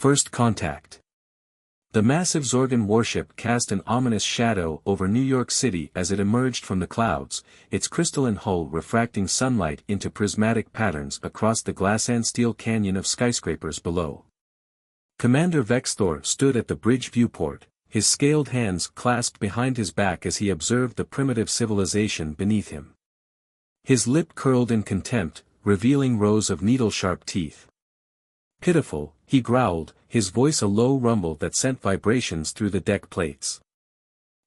First Contact. The massive Zorgon warship cast an ominous shadow over New York City as it emerged from the clouds, its crystalline hull refracting sunlight into prismatic patterns across the glass-and-steel canyon of skyscrapers below. Commander Vexthor stood at the bridge viewport, his scaled hands clasped behind his back as he observed the primitive civilization beneath him. His lip curled in contempt, revealing rows of needle-sharp teeth. Pitiful, he growled, his voice a low rumble that sent vibrations through the deck plates.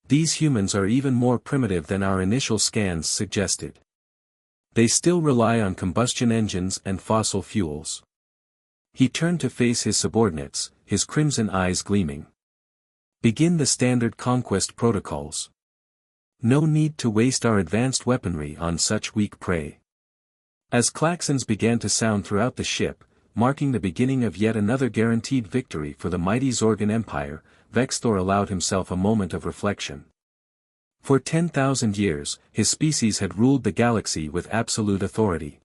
These humans are even more primitive than our initial scans suggested. They still rely on combustion engines and fossil fuels. He turned to face his subordinates, his crimson eyes gleaming. Begin the standard conquest protocols. No need to waste our advanced weaponry on such weak prey. As klaxons began to sound throughout the ship, marking the beginning of yet another guaranteed victory for the mighty Zorgon Empire, Vexthor allowed himself a moment of reflection. For 10,000 years, his species had ruled the galaxy with absolute authority.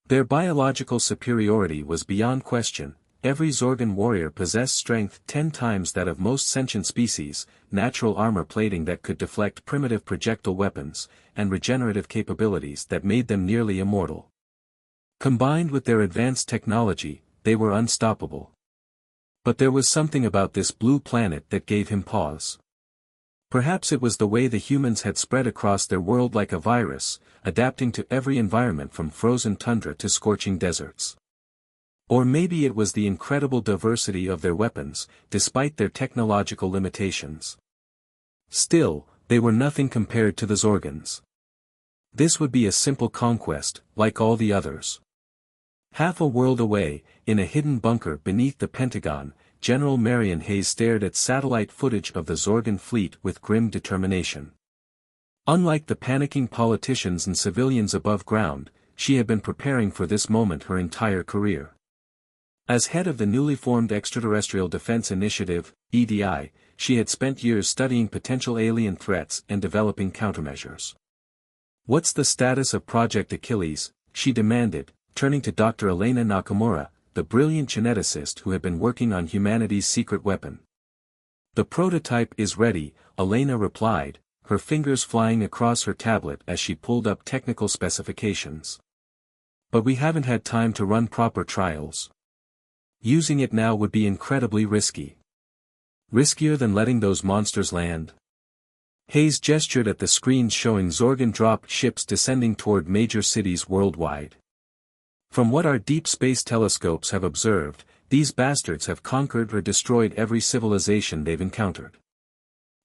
Their biological superiority was beyond question. Every Zorgon warrior possessed strength 10 times that of most sentient species, natural armor plating that could deflect primitive projectile weapons, and regenerative capabilities that made them nearly immortal. Combined with their advanced technology, they were unstoppable. But there was something about this blue planet that gave him pause. Perhaps it was the way the humans had spread across their world like a virus, adapting to every environment from frozen tundra to scorching deserts. Or maybe it was the incredible diversity of their weapons, despite their technological limitations. Still, they were nothing compared to the Zorgons. This would be a simple conquest, like all the others. Half a world away, in a hidden bunker beneath the Pentagon, General Marion Hayes stared at satellite footage of the Zorgon fleet with grim determination. Unlike the panicking politicians and civilians above ground, she had been preparing for this moment her entire career. As head of the newly formed Extraterrestrial Defense Initiative, EDI, she had spent years studying potential alien threats and developing countermeasures. "What's the status of Project Achilles?" she demanded, turning to Dr. Elena Nakamura, the brilliant geneticist who had been working on humanity's secret weapon. "The prototype is ready," Elena replied, her fingers flying across her tablet as she pulled up technical specifications. "But we haven't had time to run proper trials. Using it now would be incredibly risky. Riskier than letting those monsters land." Hayes gestured at the screens showing Zorgon-dropped ships descending toward major cities worldwide. "From what our deep space telescopes have observed, these bastards have conquered or destroyed every civilization they've encountered.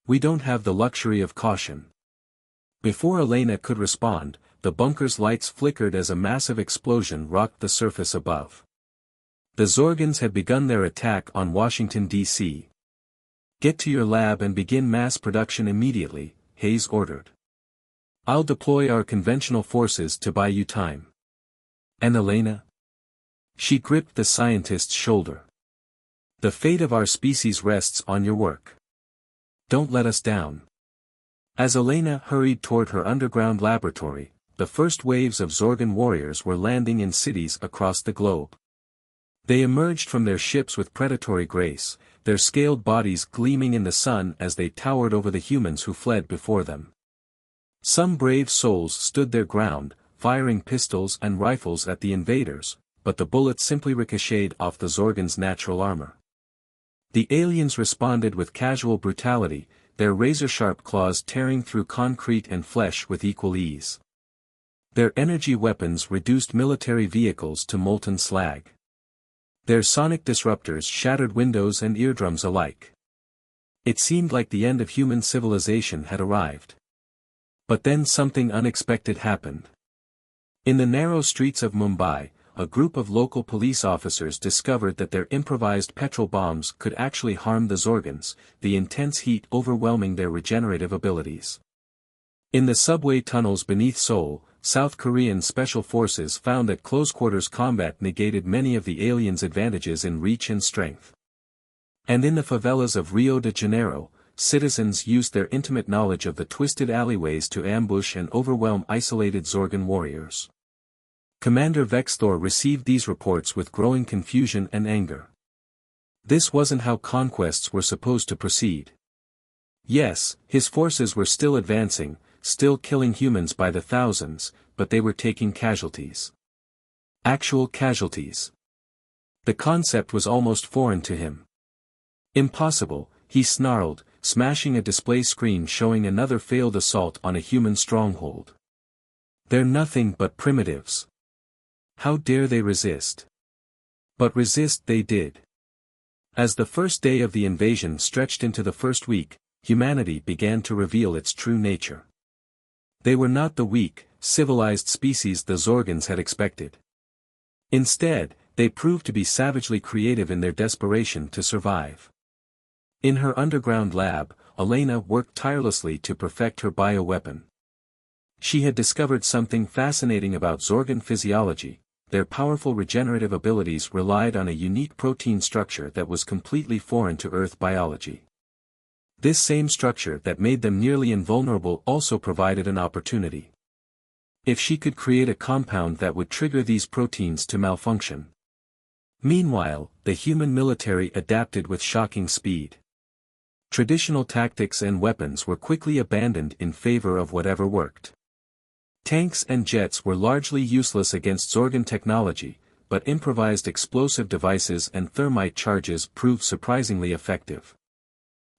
We don't have the luxury of caution." Before Elena could respond, the bunker's lights flickered as a massive explosion rocked the surface above. The Zorgons had begun their attack on Washington, D.C. "Get to your lab and begin mass production immediately," Hayes ordered. "I'll deploy our conventional forces to buy you time." "And Elena?" She gripped the scientist's shoulder. "The fate of our species rests on your work. Don't let us down." As Elena hurried toward her underground laboratory, the first waves of Zorgon warriors were landing in cities across the globe. They emerged from their ships with predatory grace, their scaled bodies gleaming in the sun as they towered over the humans who fled before them. Some brave souls stood their ground, firing pistols and rifles at the invaders, but the bullets simply ricocheted off the Zorgon's natural armor. The aliens responded with casual brutality, their razor-sharp claws tearing through concrete and flesh with equal ease. Their energy weapons reduced military vehicles to molten slag. Their sonic disruptors shattered windows and eardrums alike. It seemed like the end of human civilization had arrived. But then something unexpected happened. In the narrow streets of Mumbai, a group of local police officers discovered that their improvised petrol bombs could actually harm the Zorgons, the intense heat overwhelming their regenerative abilities. In the subway tunnels beneath Seoul, South Korean special forces found that close-quarters combat negated many of the aliens' advantages in reach and strength. And in the favelas of Rio de Janeiro, citizens used their intimate knowledge of the twisted alleyways to ambush and overwhelm isolated Zorgon warriors. Commander Vexthor received these reports with growing confusion and anger. This wasn't how conquests were supposed to proceed. Yes, his forces were still advancing, still killing humans by the thousands, but they were taking casualties. Actual casualties. The concept was almost foreign to him. Impossible, he snarled, smashing a display screen showing another failed assault on a human stronghold. They're nothing but primitives. How dare they resist? But resist they did. As the first day of the invasion stretched into the first week, humanity began to reveal its true nature. They were not the weak, civilized species the Zorgans had expected. Instead, they proved to be savagely creative in their desperation to survive. In her underground lab, Elena worked tirelessly to perfect her bioweapon. She had discovered something fascinating about Zorgan physiology. Their powerful regenerative abilities relied on a unique protein structure that was completely foreign to Earth biology. This same structure that made them nearly invulnerable also provided an opportunity. If she could create a compound that would trigger these proteins to malfunction. Meanwhile, the human military adapted with shocking speed. Traditional tactics and weapons were quickly abandoned in favor of whatever worked. Tanks and jets were largely useless against Zorgan technology, but improvised explosive devices and thermite charges proved surprisingly effective.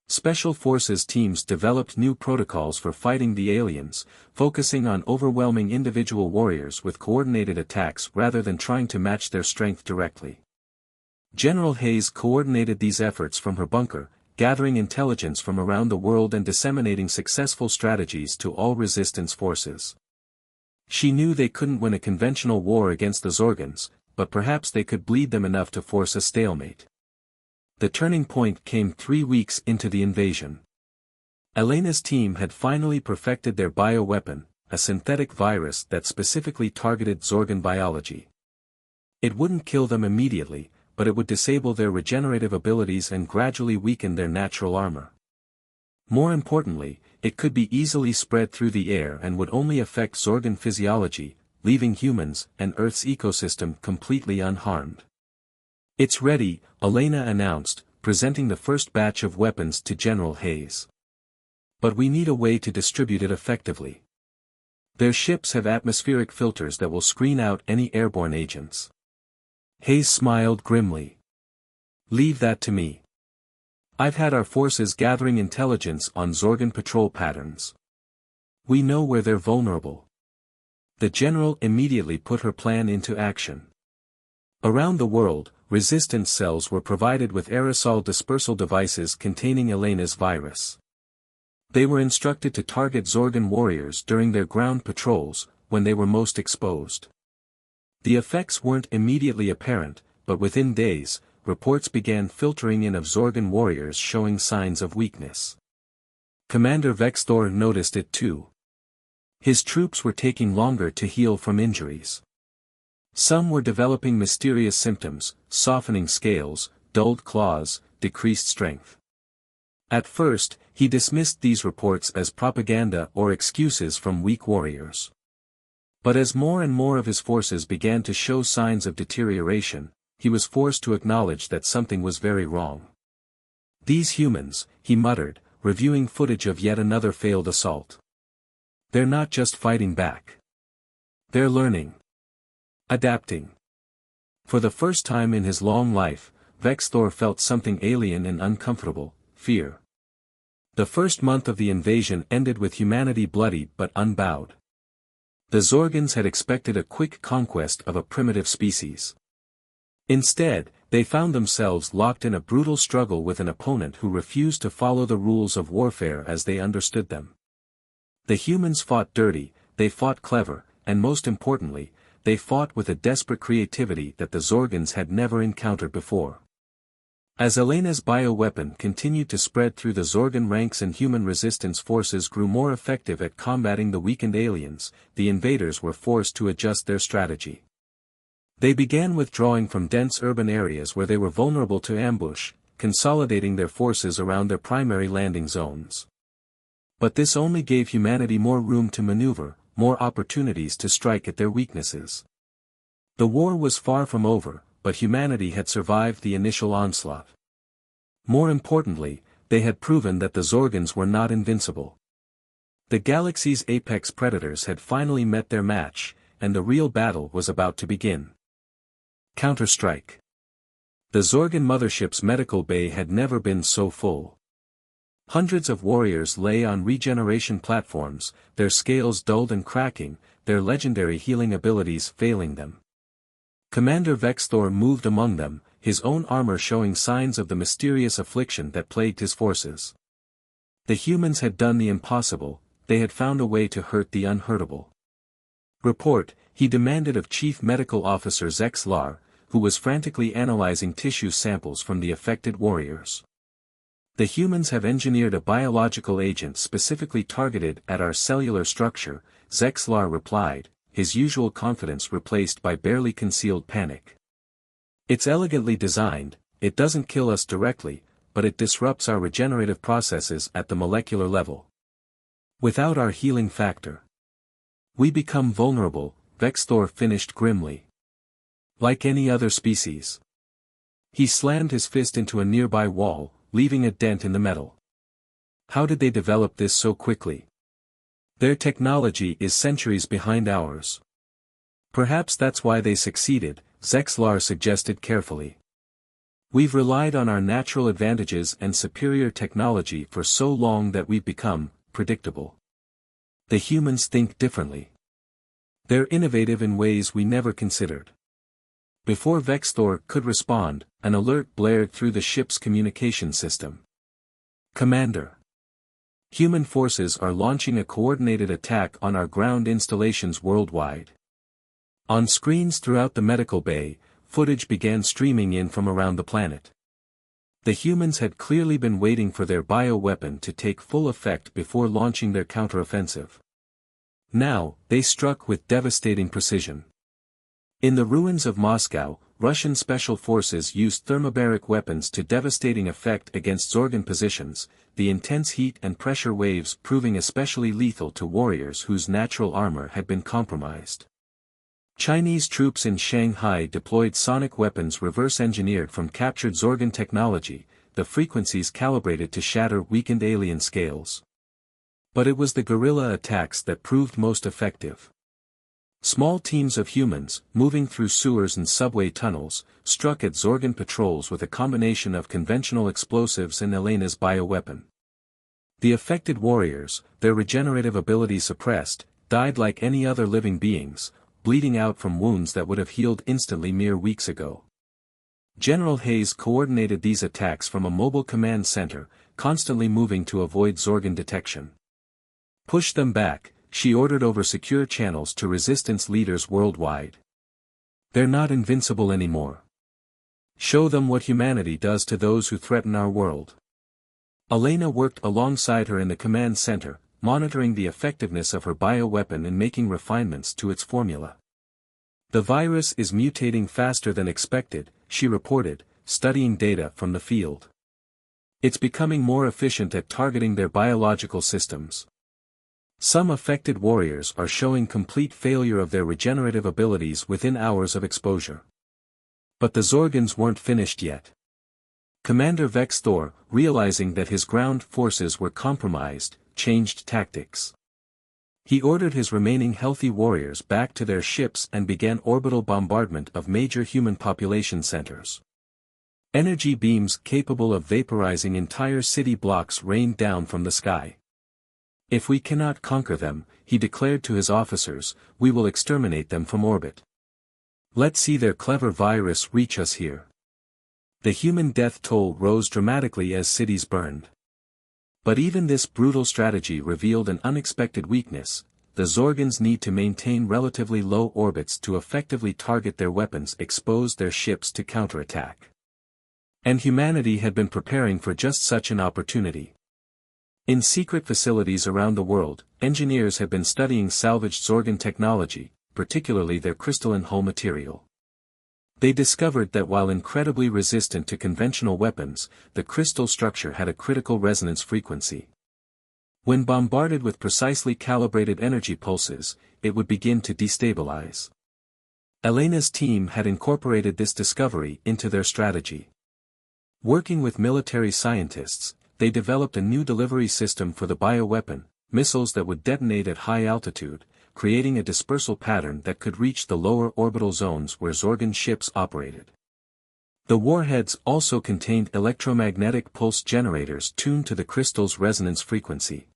Special forces teams developed new protocols for fighting the aliens, focusing on overwhelming individual warriors with coordinated attacks rather than trying to match their strength directly. General Hayes coordinated these efforts from her bunker, gathering intelligence from around the world and disseminating successful strategies to all resistance forces. She knew they couldn't win a conventional war against the Zorgans, but perhaps they could bleed them enough to force a stalemate. The turning point came 3 weeks into the invasion. Elena's team had finally perfected their bioweapon, a synthetic virus that specifically targeted Zorgan biology. It wouldn't kill them immediately, but it would disable their regenerative abilities and gradually weaken their natural armor. More importantly, it could be easily spread through the air and would only affect Zorgan physiology, leaving humans and Earth's ecosystem completely unharmed. It's ready, Elena announced, presenting the first batch of weapons to General Hayes. But we need a way to distribute it effectively. Their ships have atmospheric filters that will screen out any airborne agents. Hayes smiled grimly. Leave that to me. I've had our forces gathering intelligence on Zorgan patrol patterns. We know where they're vulnerable. The general immediately put her plan into action. Around the world, resistance cells were provided with aerosol dispersal devices containing Elena's virus. They were instructed to target Zorgan warriors during their ground patrols, when they were most exposed. The effects weren't immediately apparent, but within days, reports began filtering in of Zorgan warriors showing signs of weakness. Commander Vexthor noticed it too. His troops were taking longer to heal from injuries. Some were developing mysterious symptoms, softening scales, dulled claws, decreased strength. At first, he dismissed these reports as propaganda or excuses from weak warriors. But as more and more of his forces began to show signs of deterioration, he was forced to acknowledge that something was very wrong. These humans, he muttered, reviewing footage of yet another failed assault. They're not just fighting back. They're learning. Adapting. For the first time in his long life, Vexthor felt something alien and uncomfortable, fear. The first month of the invasion ended with humanity bloody but unbowed. The Zorgans had expected a quick conquest of a primitive species. Instead, they found themselves locked in a brutal struggle with an opponent who refused to follow the rules of warfare as they understood them. The humans fought dirty, they fought clever, and most importantly, they fought with a desperate creativity that the Zorgans had never encountered before. As Elena's bioweapon continued to spread through the Zorgan ranks and human resistance forces grew more effective at combating the weakened aliens, the invaders were forced to adjust their strategy. They began withdrawing from dense urban areas where they were vulnerable to ambush, consolidating their forces around their primary landing zones. But this only gave humanity more room to maneuver, more opportunities to strike at their weaknesses. The war was far from over, but humanity had survived the initial onslaught. More importantly, they had proven that the Zorgans were not invincible. The galaxy's apex predators had finally met their match, and the real battle was about to begin. Counter-strike. The Zorgan mothership's medical bay had never been so full. Hundreds of warriors lay on regeneration platforms, their scales dulled and cracking, their legendary healing abilities failing them. Commander Vexthor moved among them, his own armor showing signs of the mysterious affliction that plagued his forces. The humans had done the impossible, they had found a way to hurt the unhurtable. Report, he demanded of Chief Medical Officer Zexlar, who was frantically analyzing tissue samples from the affected warriors. The humans have engineered a biological agent specifically targeted at our cellular structure, Zexlar replied, his usual confidence replaced by barely concealed panic. It's elegantly designed, it doesn't kill us directly, but it disrupts our regenerative processes at the molecular level. Without our healing factor, we become vulnerable, Vexthor finished grimly. Like any other species. He slammed his fist into a nearby wall, leaving a dent in the metal. How did they develop this so quickly? Their technology is centuries behind ours. Perhaps that's why they succeeded, Zexlar suggested carefully. We've relied on our natural advantages and superior technology for so long that we've become predictable. The humans think differently. They're innovative in ways we never considered. Before Vexthor could respond, an alert blared through the ship's communication system. Commander. Human forces are launching a coordinated attack on our ground installations worldwide. On screens throughout the medical bay, footage began streaming in from around the planet. The humans had clearly been waiting for their bioweapon to take full effect before launching their counteroffensive. Now, they struck with devastating precision. In the ruins of Moscow, Russian special forces used thermobaric weapons to devastating effect against Zorgan positions, the intense heat and pressure waves proving especially lethal to warriors whose natural armor had been compromised. Chinese troops in Shanghai deployed sonic weapons reverse-engineered from captured Zorgan technology, the frequencies calibrated to shatter weakened alien scales. But it was the guerrilla attacks that proved most effective. Small teams of humans, moving through sewers and subway tunnels, struck at Zorgan patrols with a combination of conventional explosives and Elena's bioweapon. The affected warriors, their regenerative ability suppressed, died like any other living beings, bleeding out from wounds that would have healed instantly mere weeks ago. General Hayes coordinated these attacks from a mobile command center, constantly moving to avoid Zorgan detection. Push them back, she ordered over secure channels to resistance leaders worldwide. They're not invincible anymore. Show them what humanity does to those who threaten our world. Elena worked alongside her in the command center, monitoring the effectiveness of her bioweapon and making refinements to its formula. The virus is mutating faster than expected, she reported, studying data from the field. It's becoming more efficient at targeting their biological systems. Some affected warriors are showing complete failure of their regenerative abilities within hours of exposure. But the Zorgans weren't finished yet. Commander Vexthor, realizing that his ground forces were compromised, changed tactics. He ordered his remaining healthy warriors back to their ships and began orbital bombardment of major human population centers. Energy beams capable of vaporizing entire city blocks rained down from the sky. If we cannot conquer them, he declared to his officers, we will exterminate them from orbit. Let's see their clever virus reach us here. The human death toll rose dramatically as cities burned. But even this brutal strategy revealed an unexpected weakness. The Zorgans need to maintain relatively low orbits to effectively target their weapons, expose their ships to counterattack. And humanity had been preparing for just such an opportunity. In secret facilities around the world, engineers have been studying salvaged Zorgan technology, particularly their crystalline hull material. They discovered that while incredibly resistant to conventional weapons, the crystal structure had a critical resonance frequency. When bombarded with precisely calibrated energy pulses, it would begin to destabilize. Elena's team had incorporated this discovery into their strategy. Working with military scientists, they developed a new delivery system for the bioweapon, missiles that would detonate at high altitude, creating a dispersal pattern that could reach the lower orbital zones where Zorgon ships operated. The warheads also contained electromagnetic pulse generators tuned to the crystal's resonance frequency.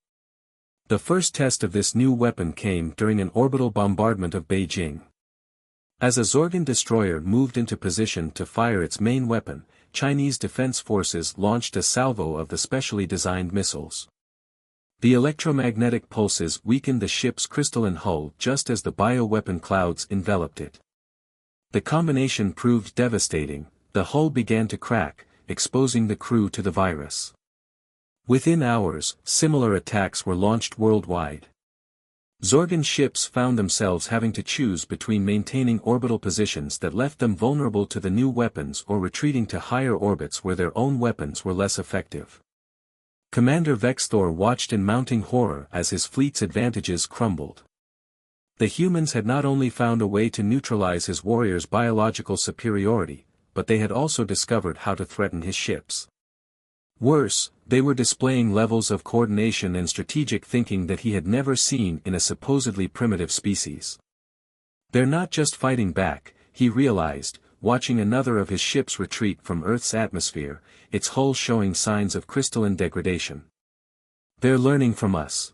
The first test of this new weapon came during an orbital bombardment of Beijing. As a Zorgon destroyer moved into position to fire its main weapon, Chinese defense forces launched a salvo of the specially designed missiles. The electromagnetic pulses weakened the ship's crystalline hull just as the bioweapon clouds enveloped it. The combination proved devastating. The hull began to crack, exposing the crew to the virus. Within hours, similar attacks were launched worldwide. Zorgon ships found themselves having to choose between maintaining orbital positions that left them vulnerable to the new weapons or retreating to higher orbits where their own weapons were less effective. Commander Vexthor watched in mounting horror as his fleet's advantages crumbled. The humans had not only found a way to neutralize his warriors' biological superiority, but they had also discovered how to threaten his ships. Worse, they were displaying levels of coordination and strategic thinking that he had never seen in a supposedly primitive species. They're not just fighting back, he realized, watching another of his ships retreat from Earth's atmosphere, its hull showing signs of crystalline degradation. They're learning from us.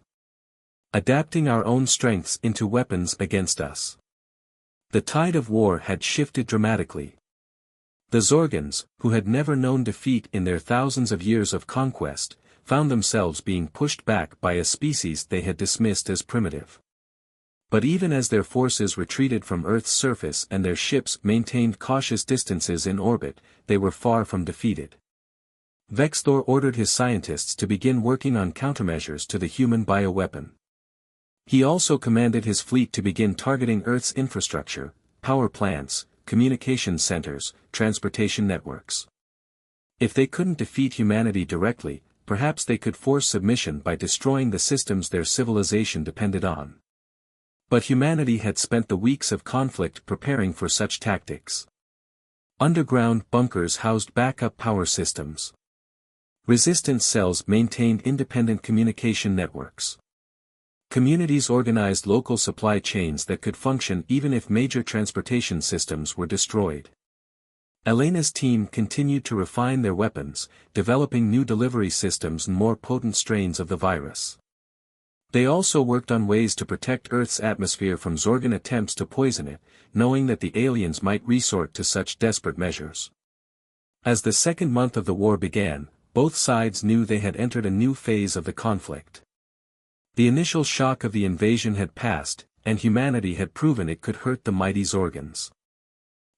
Adapting our own strengths into weapons against us. The tide of war had shifted dramatically. The Zorgons, who had never known defeat in their thousands of years of conquest, found themselves being pushed back by a species they had dismissed as primitive. But even as their forces retreated from Earth's surface and their ships maintained cautious distances in orbit, they were far from defeated. Vexthor ordered his scientists to begin working on countermeasures to the human bioweapon. He also commanded his fleet to begin targeting Earth's infrastructure, power plants, communication centers, transportation networks. If they couldn't defeat humanity directly, perhaps they could force submission by destroying the systems their civilization depended on. But humanity had spent the weeks of conflict preparing for such tactics. Underground bunkers housed backup power systems. Resistance cells maintained independent communication networks. Communities organized local supply chains that could function even if major transportation systems were destroyed. Elena's team continued to refine their weapons, developing new delivery systems and more potent strains of the virus. They also worked on ways to protect Earth's atmosphere from Zorgon attempts to poison it, knowing that the aliens might resort to such desperate measures. As the second month of the war began, both sides knew they had entered a new phase of the conflict. The initial shock of the invasion had passed, and humanity had proven it could hurt the mighty Zorgons.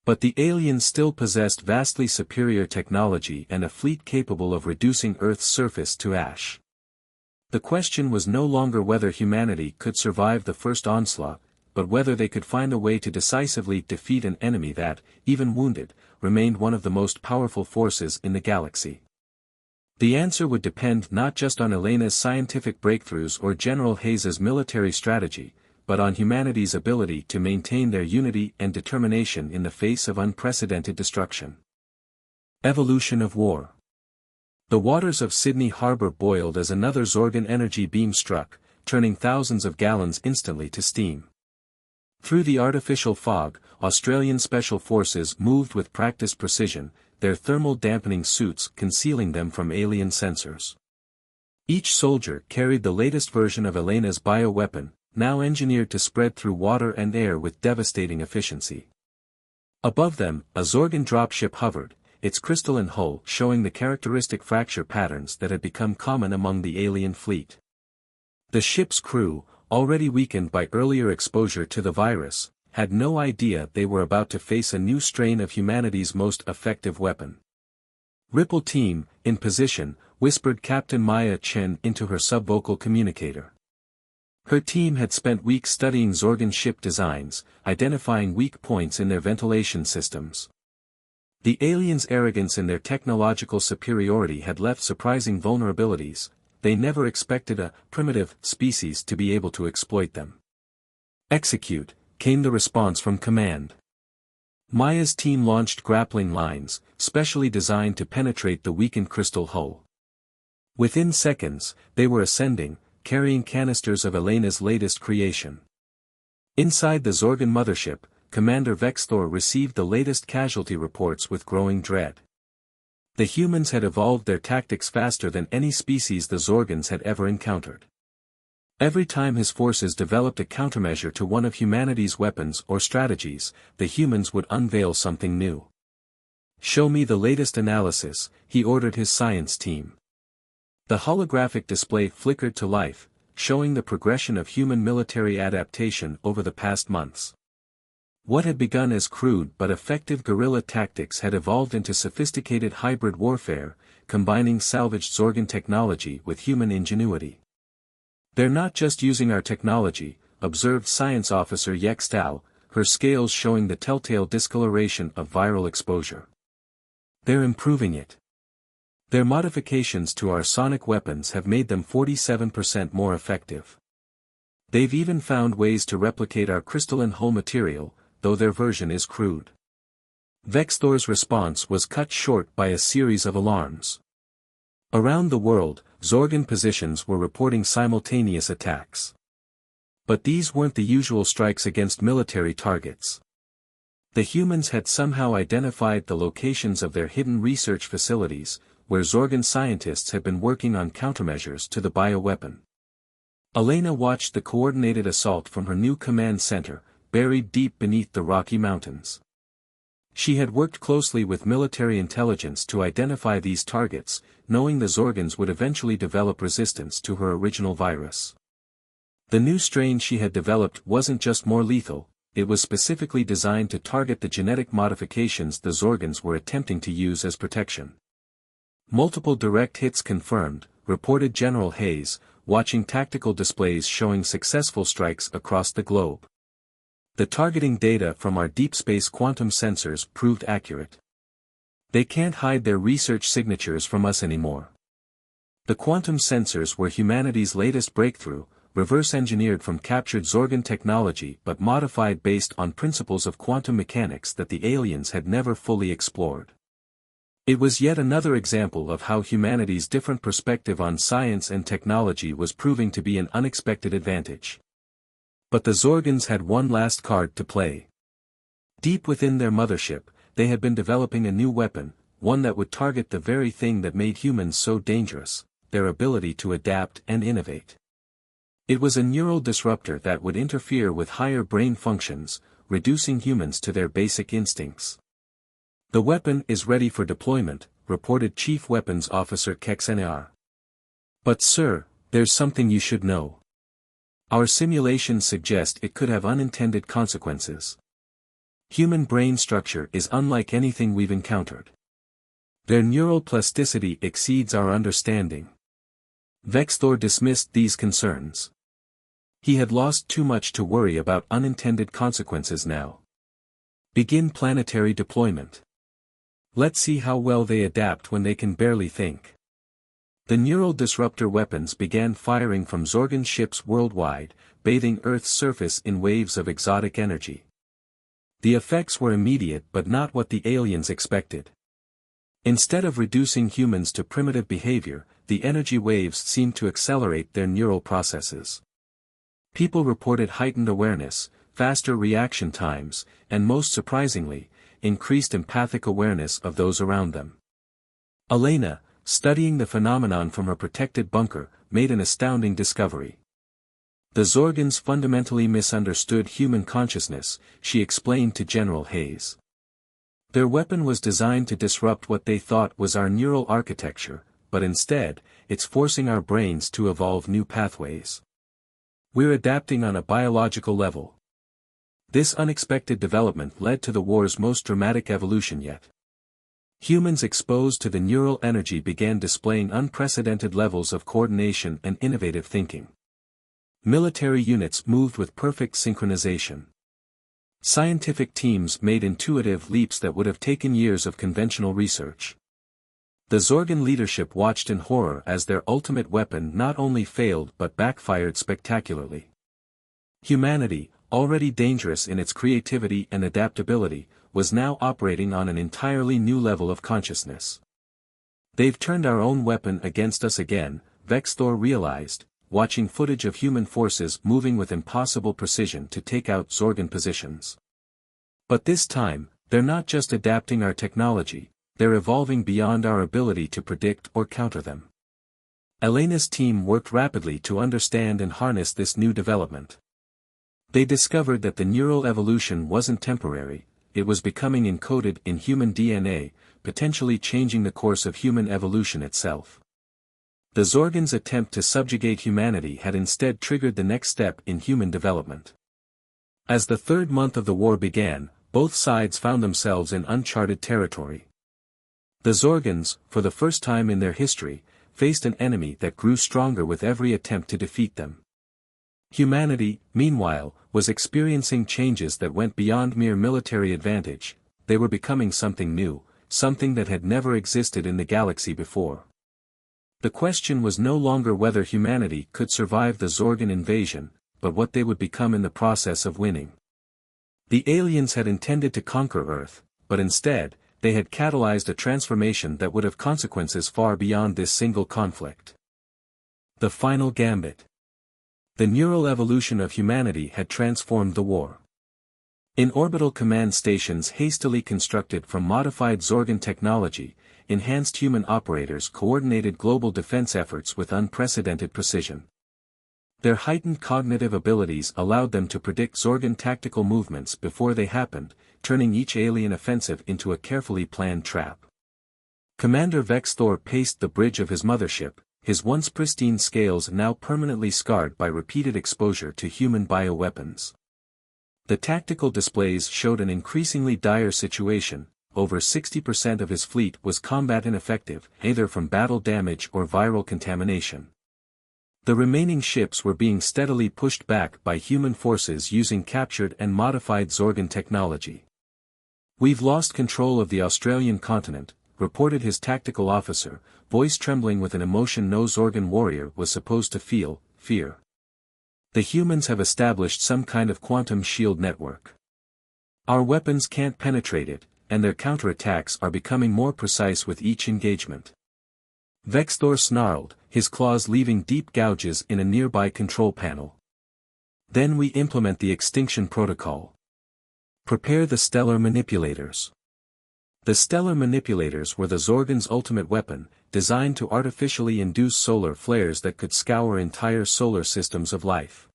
But the aliens still possessed vastly superior technology and a fleet capable of reducing Earth's surface to ash. The question was no longer whether humanity could survive the first onslaught, but whether they could find a way to decisively defeat an enemy that, even wounded, remained one of the most powerful forces in the galaxy. The answer would depend not just on Elena's scientific breakthroughs or General Hayes's military strategy, but on humanity's ability to maintain their unity and determination in the face of unprecedented destruction. Evolution of war. The waters of Sydney Harbour boiled as another Zorgon energy beam struck, turning thousands of gallons instantly to steam. Through the artificial fog, Australian Special Forces moved with practiced precision, their thermal dampening suits concealing them from alien sensors. Each soldier carried the latest version of Elena's bioweapon, now engineered to spread through water and air with devastating efficiency. Above them, a Zorgon dropship hovered, its crystalline hull showing the characteristic fracture patterns that had become common among the alien fleet. The ship's crew, already weakened by earlier exposure to the virus, had no idea they were about to face a new strain of humanity's most effective weapon. "Ripple team, in position," whispered Captain Maya Chen into her subvocal communicator. Her team had spent weeks studying Zorgon ship designs, identifying weak points in their ventilation systems. The aliens' arrogance in their technological superiority had left surprising vulnerabilities. They never expected a primitive species to be able to exploit them. "Execute," came the response from command. Maya's team launched grappling lines, specially designed to penetrate the weakened crystal hull. Within seconds, they were ascending, carrying canisters of Elena's latest creation. Inside the Zorgan mothership, Commander Vexthor received the latest casualty reports with growing dread. The humans had evolved their tactics faster than any species the Zorgans had ever encountered. Every time his forces developed a countermeasure to one of humanity's weapons or strategies, the humans would unveil something new. "Show me the latest analysis," he ordered his science team. The holographic display flickered to life, showing the progression of human military adaptation over the past months. What had begun as crude but effective guerrilla tactics had evolved into sophisticated hybrid warfare, combining salvaged Zorgan technology with human ingenuity. "They're not just using our technology," observed Science Officer Yextal, her scales showing the telltale discoloration of viral exposure. "They're improving it. Their modifications to our sonic weapons have made them 47% more effective. They've even found ways to replicate our crystalline hull material, though their version is crude." Vexthor's response was cut short by a series of alarms. Around the world, Zorgan positions were reporting simultaneous attacks. But these weren't the usual strikes against military targets. The humans had somehow identified the locations of their hidden research facilities, where Zorgan scientists had been working on countermeasures to the bioweapon. Elena watched the coordinated assault from her new command center, buried deep beneath the Rocky Mountains. She had worked closely with military intelligence to identify these targets, knowing the Zorgans would eventually develop resistance to her original virus. The new strain she had developed wasn't just more lethal, it was specifically designed to target the genetic modifications the Zorgans were attempting to use as protection. "Multiple direct hits confirmed," reported General Hayes, watching tactical displays showing successful strikes across the globe. "The targeting data from our deep space quantum sensors proved accurate. They can't hide their research signatures from us anymore." The quantum sensors were humanity's latest breakthrough, reverse-engineered from captured Zorgan technology but modified based on principles of quantum mechanics that the aliens had never fully explored. It was yet another example of how humanity's different perspective on science and technology was proving to be an unexpected advantage. But the Zorgans had one last card to play. Deep within their mothership, they had been developing a new weapon, one that would target the very thing that made humans so dangerous, their ability to adapt and innovate. It was a neural disruptor that would interfere with higher brain functions, reducing humans to their basic instincts. "The weapon is ready for deployment," reported Chief Weapons Officer Kexenar. "But sir, there's something you should know. Our simulations suggest it could have unintended consequences. Human brain structure is unlike anything we've encountered. Their neural plasticity exceeds our understanding." Vexthor dismissed these concerns. He had lost too much to worry about unintended consequences now. "Begin planetary deployment. Let's see how well they adapt when they can barely think." The neural disruptor weapons began firing from Zorgan ships worldwide, bathing Earth's surface in waves of exotic energy. The effects were immediate but not what the aliens expected. Instead of reducing humans to primitive behavior, the energy waves seemed to accelerate their neural processes. People reported heightened awareness, faster reaction times, and most surprisingly, increased empathic awareness of those around them. Elena, studying the phenomenon from her protected bunker, made an astounding discovery. The Zorgans fundamentally misunderstood human consciousness, she explained to General Hayes. Their weapon was designed to disrupt what they thought was our neural architecture, but instead, it's forcing our brains to evolve new pathways. We're adapting on a biological level. This unexpected development led to the war's most dramatic evolution yet. Humans exposed to the neural energy began displaying unprecedented levels of coordination and innovative thinking. Military units moved with perfect synchronization. Scientific teams made intuitive leaps that would have taken years of conventional research. The Zorgan leadership watched in horror as their ultimate weapon not only failed but backfired spectacularly. Humanity, already dangerous in its creativity and adaptability, was now operating on an entirely new level of consciousness. "They've turned our own weapon against us again," Vexthor realized, watching footage of human forces moving with impossible precision to take out Zorgan positions. "But this time, they're not just adapting our technology, they're evolving beyond our ability to predict or counter them." Elena's team worked rapidly to understand and harness this new development. They discovered that the neural evolution wasn't temporary, it was becoming encoded in human DNA, potentially changing the course of human evolution itself. The Zorgans' attempt to subjugate humanity had instead triggered the next step in human development. As the third month of the war began, both sides found themselves in uncharted territory. The Zorgans, for the first time in their history, faced an enemy that grew stronger with every attempt to defeat them. Humanity, meanwhile, was experiencing changes that went beyond mere military advantage. They were becoming something new, something that had never existed in the galaxy before. The question was no longer whether humanity could survive the Zorgan invasion, but what they would become in the process of winning. The aliens had intended to conquer Earth, but instead, they had catalyzed a transformation that would have consequences far beyond this single conflict. The final gambit. The neural evolution of humanity had transformed the war. In orbital command stations hastily constructed from modified Zorgan technology, enhanced human operators coordinated global defense efforts with unprecedented precision. Their heightened cognitive abilities allowed them to predict Zorgan tactical movements before they happened, turning each alien offensive into a carefully planned trap. Commander Vexthor paced the bridge of his mothership, his once pristine scales now permanently scarred by repeated exposure to human bioweapons. The tactical displays showed an increasingly dire situation. Over 60% of his fleet was combat ineffective, either from battle damage or viral contamination. The remaining ships were being steadily pushed back by human forces using captured and modified Zorgan technology. "We've lost control of the Australian continent," reported his tactical officer, voice trembling with an emotion no Zorgan warrior was supposed to feel: fear. "The humans have established some kind of quantum shield network. Our weapons can't penetrate it, and their counterattacks are becoming more precise with each engagement." Vexthor snarled, his claws leaving deep gouges in a nearby control panel. "Then we implement the extinction protocol. Prepare the stellar manipulators." The stellar manipulators were the Zorgan's ultimate weapon, designed to artificially induce solar flares that could scour entire solar systems of life.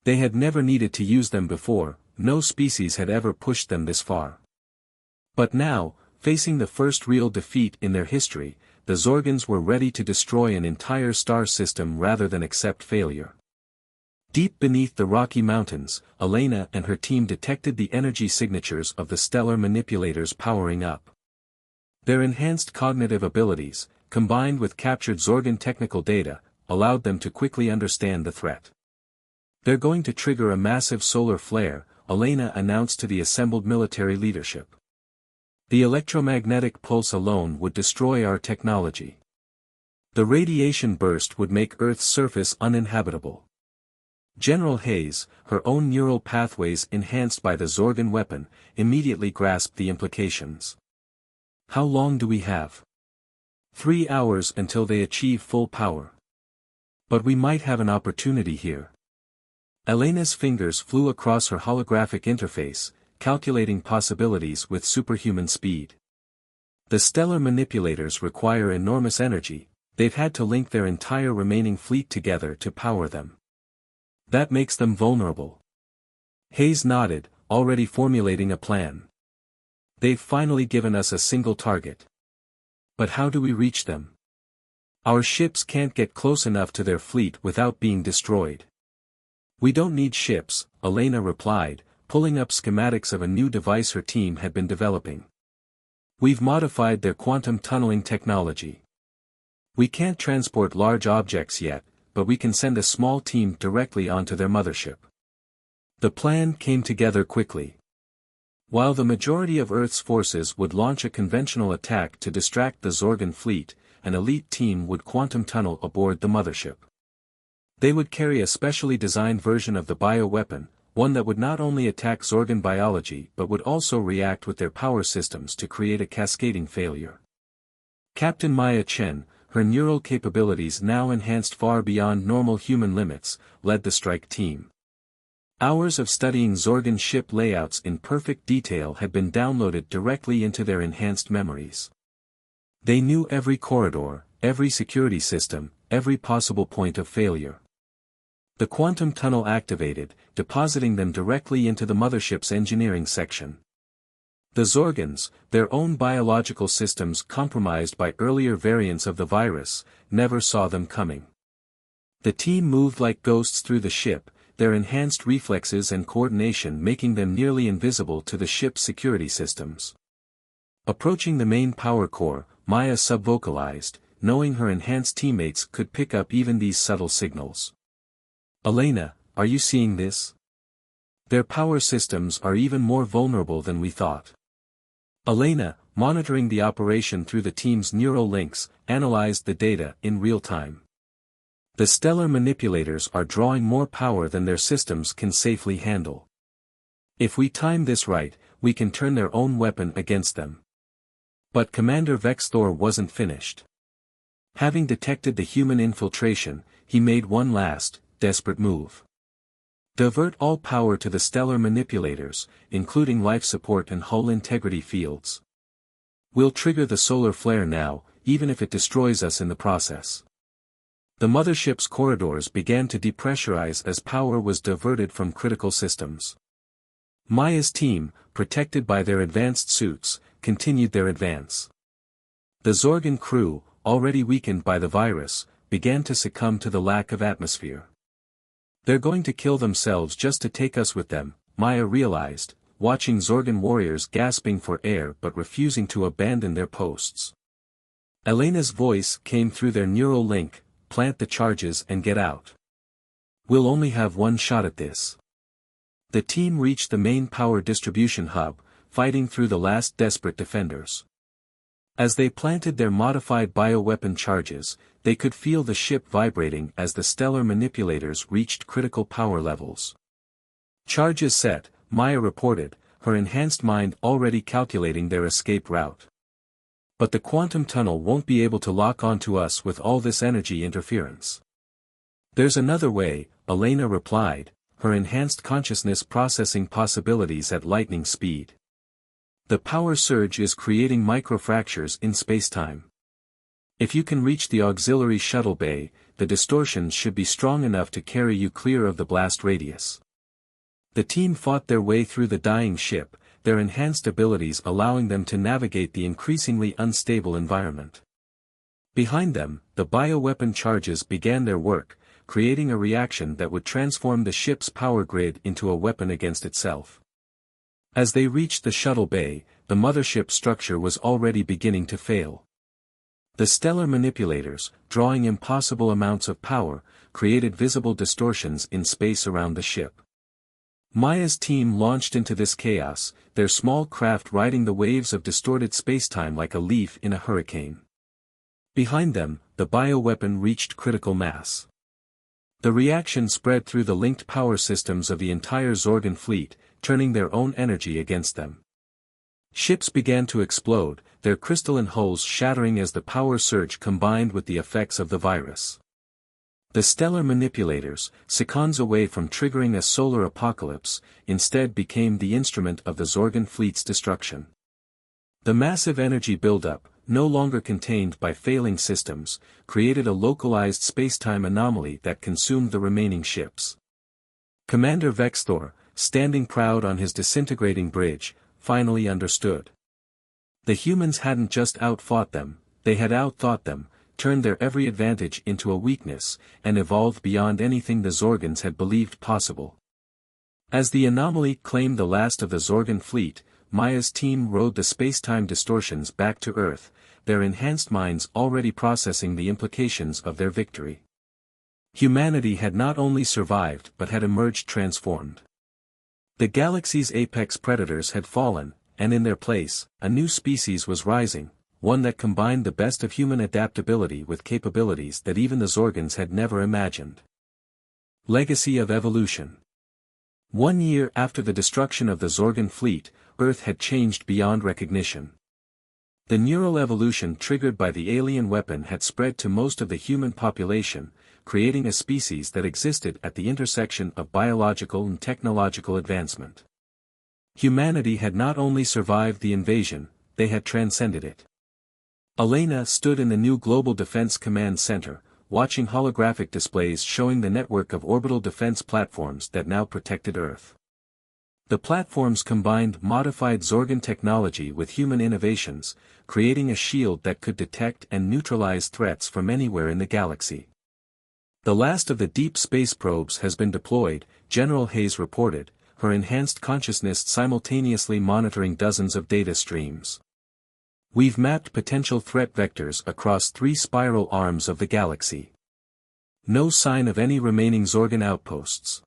They had never needed to use them before, no species had ever pushed them this far. But now, facing the first real defeat in their history, the Zorgans were ready to destroy an entire star system rather than accept failure. Deep beneath the Rocky Mountains, Elena and her team detected the energy signatures of the stellar manipulators powering up. Their enhanced cognitive abilities, combined with captured Zorgan technical data, allowed them to quickly understand the threat. "They're going to trigger a massive solar flare," Elena announced to the assembled military leadership. "The electromagnetic pulse alone would destroy our technology. The radiation burst would make Earth's surface uninhabitable." General Hayes, her own neural pathways enhanced by the Zorgan weapon, immediately grasped the implications. "How long do we have?" 3 hours until they achieve full power. "But we might have an opportunity here." Elena's fingers flew across her holographic interface, calculating possibilities with superhuman speed. The stellar manipulators require enormous energy, they've had to link their entire remaining fleet together to power them. That makes them vulnerable. Hayes nodded, already formulating a plan. "They've finally given us a single target. But how do we reach them? Our ships can't get close enough to their fleet without being destroyed." "We don't need ships," Elena replied, pulling up schematics of a new device her team had been developing. "We've modified their quantum tunneling technology. We can't transport large objects yet, but we can send a small team directly onto their mothership." The plan came together quickly. While the majority of Earth's forces would launch a conventional attack to distract the Zorgan fleet, an elite team would quantum tunnel aboard the mothership. They would carry a specially designed version of the bioweapon, one that would not only attack Zorgan biology but would also react with their power systems to create a cascading failure. Captain Maya Chen, her neural capabilities now enhanced far beyond normal human limits, led the strike team. Hours of studying Zorgan ship layouts in perfect detail had been downloaded directly into their enhanced memories. They knew every corridor, every security system, every possible point of failure. The quantum tunnel activated, depositing them directly into the mothership's engineering section. The Zorgans, their own biological systems compromised by earlier variants of the virus, never saw them coming. The team moved like ghosts through the ship, their enhanced reflexes and coordination making them nearly invisible to the ship's security systems. Approaching the main power core, Maya subvocalized, knowing her enhanced teammates could pick up even these subtle signals. "Elena, are you seeing this? Their power systems are even more vulnerable than we thought." Elena, monitoring the operation through the team's neural links, analyzed the data in real time. The stellar manipulators are drawing more power than their systems can safely handle. If we time this right, we can turn their own weapon against them. But Commander Vexthor wasn't finished. Having detected the human infiltration, he made one last, desperate move. Divert all power to the stellar manipulators, including life support and hull integrity fields. We'll trigger the solar flare now, even if it destroys us in the process. The mothership's corridors began to depressurize as power was diverted from critical systems. Maya's team, protected by their advanced suits, continued their advance. The Zorgan crew, already weakened by the virus, began to succumb to the lack of atmosphere. "They're going to kill themselves just to take us with them," Maya realized, watching Zorgan warriors gasping for air but refusing to abandon their posts. Elena's voice came through their neural link, "Plant the charges and get out. We'll only have one shot at this." The team reached the main power distribution hub, fighting through the last desperate defenders. As they planted their modified bioweapon charges, they could feel the ship vibrating as the stellar manipulators reached critical power levels. "Charges set," Maya reported, her enhanced mind already calculating their escape route. "But the quantum tunnel won't be able to lock onto us with all this energy interference." "There's another way," Elena replied, her enhanced consciousness processing possibilities at lightning speed. "The power surge is creating microfractures in spacetime. If you can reach the auxiliary shuttle bay, the distortions should be strong enough to carry you clear of the blast radius." The team fought their way through the dying ship, their enhanced abilities allowing them to navigate the increasingly unstable environment. Behind them, the bioweapon charges began their work, creating a reaction that would transform the ship's power grid into a weapon against itself. As they reached the shuttle bay, the mothership structure was already beginning to fail. The stellar manipulators, drawing impossible amounts of power, created visible distortions in space around the ship. Maya's team launched into this chaos, their small craft riding the waves of distorted spacetime like a leaf in a hurricane. Behind them, the bioweapon reached critical mass. The reaction spread through the linked power systems of the entire Zorgan fleet, turning their own energy against them. Ships began to explode, their crystalline hulls shattering as the power surge combined with the effects of the virus. The stellar manipulators, seconds away from triggering a solar apocalypse, instead became the instrument of the Zorgan fleet's destruction. The massive energy buildup, no longer contained by failing systems, created a localized spacetime anomaly that consumed the remaining ships. Commander Vexthor, standing proud on his disintegrating bridge, finally understood. The humans hadn't just outfought them, they had outthought them, turned their every advantage into a weakness, and evolved beyond anything the Zorgans had believed possible. As the anomaly claimed the last of the Zorgan fleet, Maya's team rode the spacetime distortions back to Earth, their enhanced minds already processing the implications of their victory. Humanity had not only survived but had emerged transformed. The galaxy's apex predators had fallen, and in their place, a new species was rising, one that combined the best of human adaptability with capabilities that even the Zorgans had never imagined. Legacy of Evolution. 1 year after the destruction of the Zorgan fleet, Earth had changed beyond recognition. The neural evolution triggered by the alien weapon had spread to most of the human population, creating a species that existed at the intersection of biological and technological advancement. Humanity had not only survived the invasion, they had transcended it. Elena stood in the new Global Defense Command Center, watching holographic displays showing the network of orbital defense platforms that now protected Earth. The platforms combined modified Zorgan technology with human innovations, creating a shield that could detect and neutralize threats from anywhere in the galaxy. The last of the deep space probes has been deployed, General Hayes reported, her enhanced consciousness simultaneously monitoring dozens of data streams. We've mapped potential threat vectors across 3 spiral arms of the galaxy. No sign of any remaining Zorgan outposts.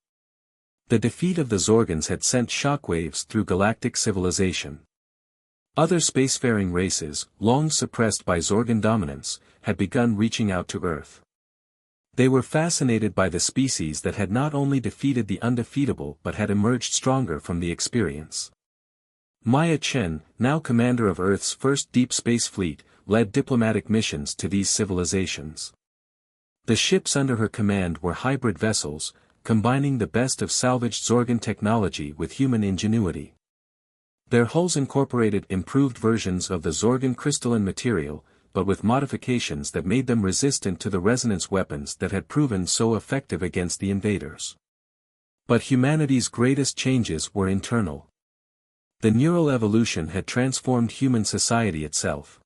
The defeat of the Zorgans had sent shockwaves through galactic civilization. Other spacefaring races, long suppressed by Zorgan dominance, had begun reaching out to Earth. They were fascinated by the species that had not only defeated the undefeatable but had emerged stronger from the experience. Maya Chen, now commander of Earth's first deep space fleet, led diplomatic missions to these civilizations. The ships under her command were hybrid vessels, combining the best of salvaged Zorgan technology with human ingenuity. Their hulls incorporated improved versions of the Zorgan crystalline material, but with modifications that made them resistant to the resonance weapons that had proven so effective against the invaders. But humanity's greatest changes were internal. The neural evolution had transformed human society itself.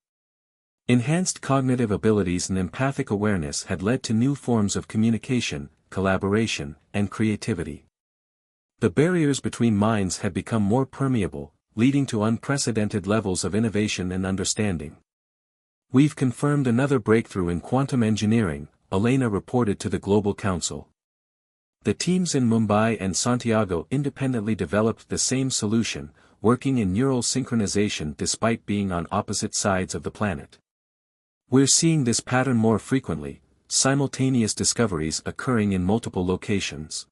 Enhanced cognitive abilities and empathic awareness had led to new forms of communication, collaboration, and creativity. The barriers between minds had become more permeable, leading to unprecedented levels of innovation and understanding. We've confirmed another breakthrough in quantum engineering, Elena reported to the Global Council. The teams in Mumbai and Santiago independently developed the same solution, working in neural synchronization despite being on opposite sides of the planet. We're seeing this pattern more frequently, simultaneous discoveries occurring in multiple locations.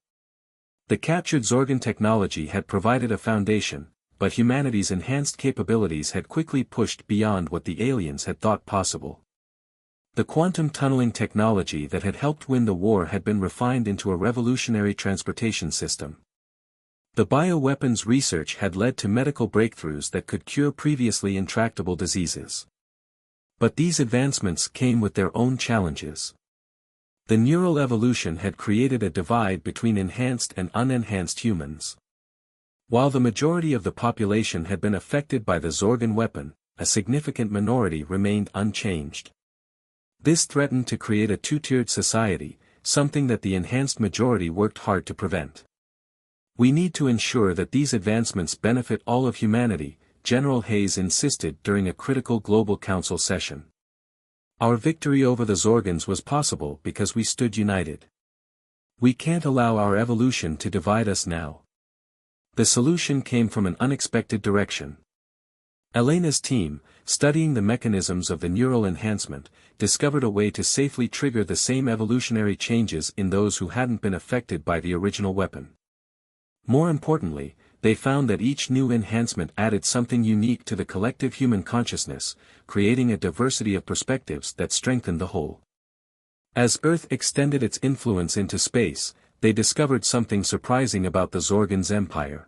The captured Zorgan technology had provided a foundation, but humanity's enhanced capabilities had quickly pushed beyond what the aliens had thought possible. The quantum tunneling technology that had helped win the war had been refined into a revolutionary transportation system. The bioweapons research had led to medical breakthroughs that could cure previously intractable diseases. But these advancements came with their own challenges. The neural evolution had created a divide between enhanced and unenhanced humans. While the majority of the population had been affected by the Zorgan weapon, a significant minority remained unchanged. This threatened to create a two-tiered society, something that the enhanced majority worked hard to prevent. We need to ensure that these advancements benefit all of humanity, General Hayes insisted during a critical Global Council session. Our victory over the Zorgans was possible because we stood united. We can't allow our evolution to divide us now. The solution came from an unexpected direction. Elena's team, studying the mechanisms of the neural enhancement, discovered a way to safely trigger the same evolutionary changes in those who hadn't been affected by the original weapon. More importantly, they found that each new enhancement added something unique to the collective human consciousness, creating a diversity of perspectives that strengthened the whole. As Earth extended its influence into space, they discovered something surprising about the Zorgans' empire.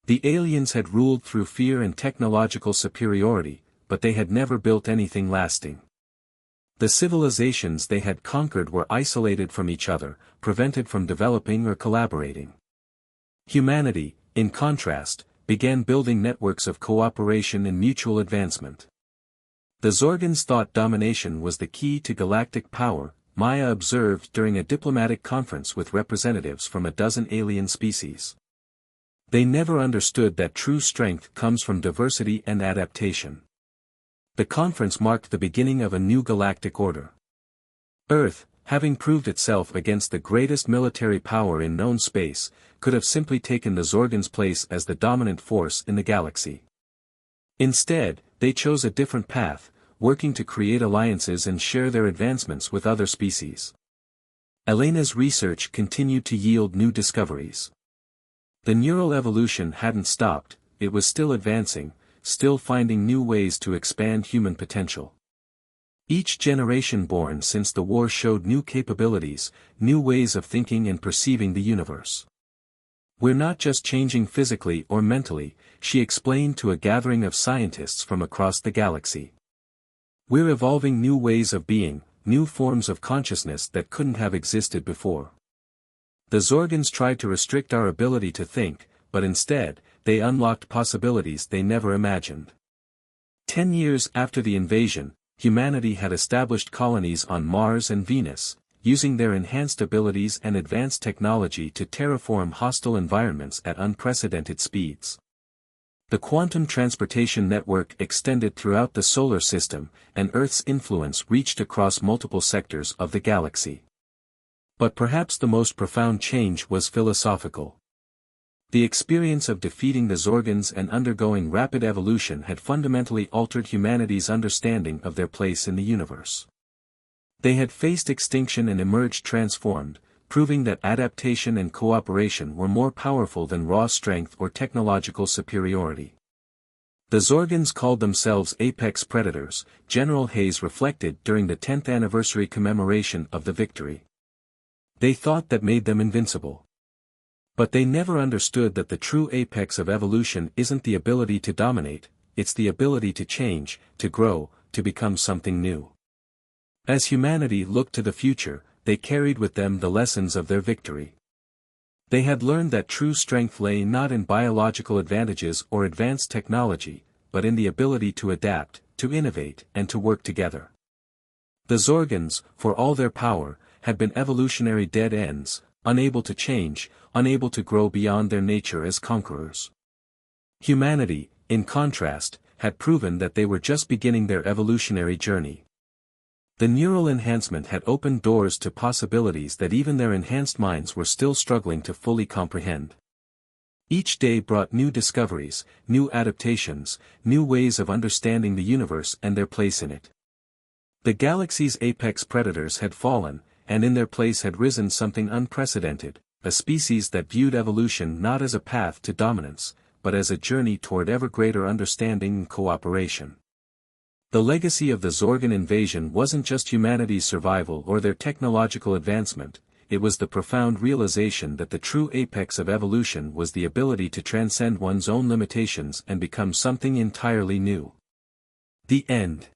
The aliens had ruled through fear and technological superiority, but they had never built anything lasting. The civilizations they had conquered were isolated from each other, prevented from developing or collaborating. Humanity, in contrast, began building networks of cooperation and mutual advancement. The Zorgans thought domination was the key to galactic power, Maya observed during a diplomatic conference with representatives from a dozen alien species. They never understood that true strength comes from diversity and adaptation. The conference marked the beginning of a new galactic order. Earth, having proved itself against the greatest military power in known space, could have simply taken the Zorgans' place as the dominant force in the galaxy. Instead, they chose a different path, working to create alliances and share their advancements with other species. Elena's research continued to yield new discoveries. The neural evolution hadn't stopped, it was still advancing, still finding new ways to expand human potential. Each generation born since the war showed new capabilities, new ways of thinking and perceiving the universe. "We're not just changing physically or mentally," she explained to a gathering of scientists from across the galaxy. "We're evolving new ways of being, new forms of consciousness that couldn't have existed before. The Zorgans tried to restrict our ability to think, but instead, they unlocked possibilities they never imagined." 10 years after the invasion, humanity had established colonies on Mars and Venus, using their enhanced abilities and advanced technology to terraform hostile environments at unprecedented speeds. The quantum transportation network extended throughout the solar system, and Earth's influence reached across multiple sectors of the galaxy. But perhaps the most profound change was philosophical. The experience of defeating the Zorgans and undergoing rapid evolution had fundamentally altered humanity's understanding of their place in the universe. They had faced extinction and emerged transformed, proving that adaptation and cooperation were more powerful than raw strength or technological superiority. The Zorgans called themselves apex predators, General Hayes reflected during the 10th anniversary commemoration of the victory. They thought that made them invincible. But they never understood that the true apex of evolution isn't the ability to dominate, it's the ability to change, to grow, to become something new. As humanity looked to the future, they carried with them the lessons of their victory. They had learned that true strength lay not in biological advantages or advanced technology, but in the ability to adapt, to innovate, and to work together. The Zorgans, for all their power, had been evolutionary dead ends, unable to change, unable to grow beyond their nature as conquerors. Humanity, in contrast, had proven that they were just beginning their evolutionary journey. The neural enhancement had opened doors to possibilities that even their enhanced minds were still struggling to fully comprehend. Each day brought new discoveries, new adaptations, new ways of understanding the universe and their place in it. The galaxy's apex predators had fallen, and in their place had risen something unprecedented, a species that viewed evolution not as a path to dominance, but as a journey toward ever greater understanding and cooperation. The legacy of the Zorgan invasion wasn't just humanity's survival or their technological advancement, it was the profound realization that the true apex of evolution was the ability to transcend one's own limitations and become something entirely new. The end.